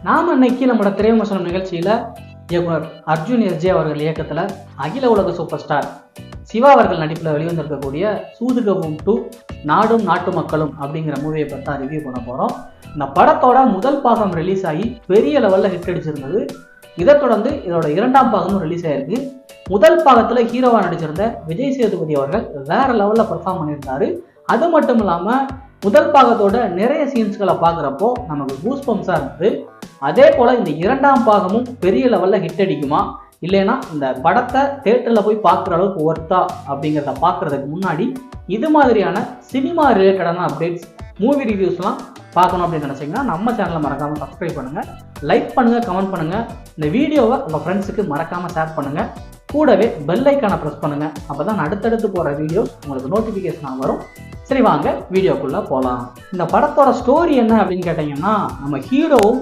நாம இன்னைக்கு நம்மளோட திரைவிமர்சனம் நிகழ்ச்சியில இயக்குனர் அர்ஜுன் எஸ்ஜே அவர்கள் இயக்கத்துல அகில உலக சூப்பர் ஸ்டார் சிவா அவர்கள் நடிப்பில் வெளிவந்திருக்கக்கூடிய சூதுகவும் 2 நாடும் நாட்டு மக்களும் அப்படிங்கிற மூவியை பற்றி தான் ரிவ்யூ பண்ண போகிறோம். இந்த படத்தோட முதல் பாகம் ரிலீஸ் ஆகி பெரிய லெவலில் ஹிட் அடிச்சிருந்தது. இதை தொடர்ந்து இதோட 2ஆம் பாகமும் ரிலீஸ் ஆயிருக்கு. முதல் பாகத்தில் ஹீரோவா நடிச்சிருந்த விஜய் சேதுபதி அவர்கள் வேற லெவலில் பெர்ஃபார்ம் பண்ணியிருந்தாரு. அது மட்டும் இல்லாமல் முதல் பாகத்தோட நிறைய சீன்ஸ்களை பார்க்குறப்போ நமக்கு கூஸ் பம்ப்ஸாக இருந்தது. அதே போல் இந்த 2ஆம் பாகமும் பெரிய லெவலில் ஹிட் அடிக்குமா இல்லைன்னா இந்த படத்தை தேட்டரில் போய் பார்க்குற அளவுக்கு ஒர்த்தா அப்படிங்கிறத பார்க்குறதுக்கு முன்னாடி இது மாதிரியான சினிமா ரிலேட்டடான அப்டேட்ஸ், மூவி ரிவ்யூஸ்லாம் பார்க்கணும் அப்படின்னு நினச்சிங்கன்னா நம்ம சேனலை மறக்காமல் சப்ஸ்கிரைப் பண்ணுங்கள், லைக் பண்ணுங்கள், கமெண்ட் பண்ணுங்கள். இந்த வீடியோவை உங்கள் ஃப்ரெண்ட்ஸுக்கு மறக்காமல் ஷேர் பண்ணுங்கள். கூடவே பெல் ஐக்கானை ப்ரெஸ் பண்ணுங்கள். அப்போ தான் அடுத்தடுத்து போகிற வீடியோஸ் உங்களுக்கு நோட்டிஃபிகேஷனாக வரும். சரி, வாங்க வீடியோக்குள்ளே போகலாம். இந்த படத்தோட ஸ்டோரி என்ன அப்படின்னு கேட்டிங்கன்னா, நம்ம ஹீரோவும்